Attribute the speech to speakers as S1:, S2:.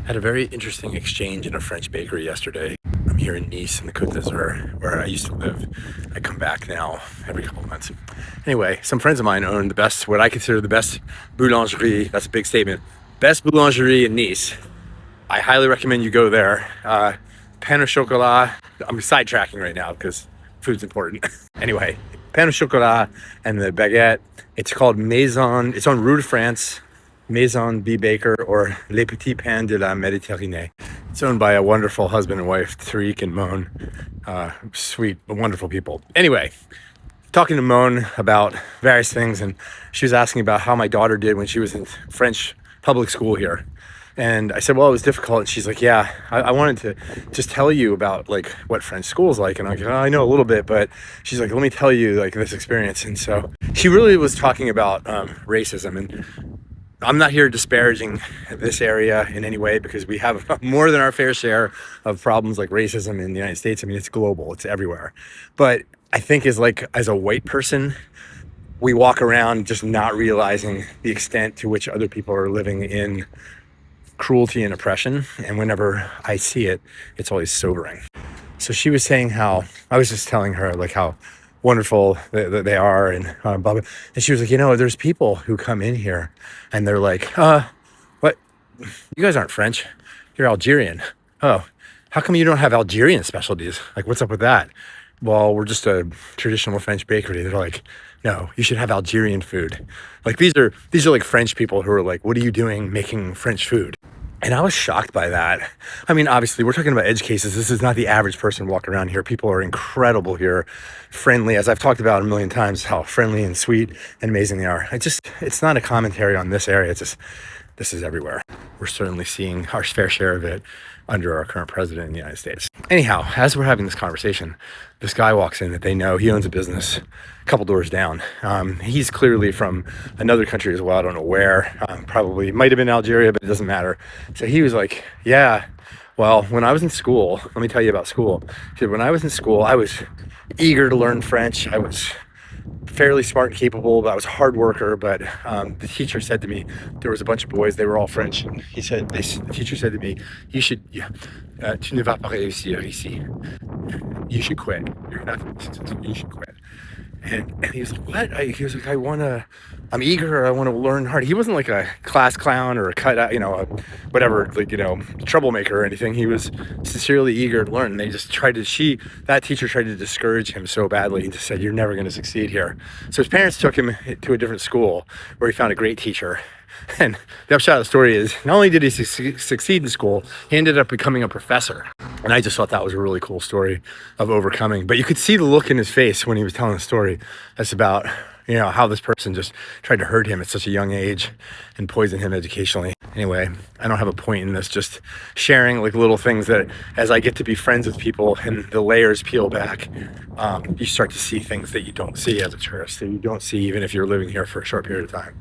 S1: Had a very interesting exchange in a French bakery yesterday. I'm here in Nice in the Côte d'Azur, where I used to live. I come back now every couple of months. Anyway, some friends of mine own the best, what I consider the best boulangerie. That's a big statement. Best boulangerie in Nice. I highly recommend you go there. Pain au chocolat. I'm sidetracking right now because food's important. Anyway, pain au chocolat and the baguette. It's called Maison. It's on Rue de France. Maison B. Baker, or Les Petits Pains de la Méditerranée. It's owned by a wonderful husband and wife, Tariq and Moan. Sweet, wonderful people. Anyway, talking to Moan about various things, and she was asking about how my daughter did when she was in French public school here. And I said, well, it was difficult. And she's like, yeah, I wanted to just tell you about like what French school is like. And I'm like, oh, I know a little bit, but she's like, let me tell you like this experience. And so she really was talking about racism. And I'm not here disparaging this area in any way, because we have more than our fair share of problems like racism in the United States. I mean, it's global, it's everywhere. But I think as a white person, we walk around just not realizing the extent to which other people are living in cruelty and oppression. And whenever I see it, it's always sobering. So she was saying how, I was just telling her like how wonderful that they are, and blah, blah. And she was like, there's people who come in here and they're like, what? You guys aren't French, you're Algerian. Oh, how come you don't have Algerian specialties? Like, what's up with that? Well, we're just a traditional French bakery. They're like, no, you should have Algerian food. Like these are like French people who are like, what are you doing making French food? And I was shocked by that. I mean, obviously, we're talking about edge cases. This is not the average person walking around here. People are incredible here, friendly, as I've talked about a million times, how friendly and sweet and amazing they are. It's not a commentary on this area. It's just, this is everywhere. We're certainly seeing our fair share of it under our current president in the United States. Anyhow, as we're having this conversation, this guy walks in that they know. He owns a business a couple doors down. He's clearly from another country as well. I don't know where. Probably might have been Algeria, but it doesn't matter. So he was like, yeah, well, when I was in school, let me tell you about school. He said, when I was in school, I was eager to learn French. I was fairly smart and capable, but I was a hard worker. But the teacher said to me, there was a bunch of boys, they were all French. And he said, the teacher said to me, tu ne vas pas réussir ici. You should quit. You're not successful. You should quit. And he was like, what? He was like, I'm eager. I want to learn hard. He wasn't like a class clown or a whatever, troublemaker or anything. He was sincerely eager to learn. And they just that teacher tried to discourage him so badly. He just said, you're never going to succeed here. So his parents took him to a different school where he found a great teacher. And the upshot of the story is, not only did he succeed in school, he ended up becoming a professor. And I just thought that was a really cool story of overcoming. But you could see the look in his face when he was telling the story. That's about, how this person just tried to hurt him at such a young age and poison him educationally. Anyway, I don't have a point in this, just sharing like little things that as I get to be friends with people and the layers peel back, you start to see things that you don't see as a tourist, that you don't see even if you're living here for a short period of time.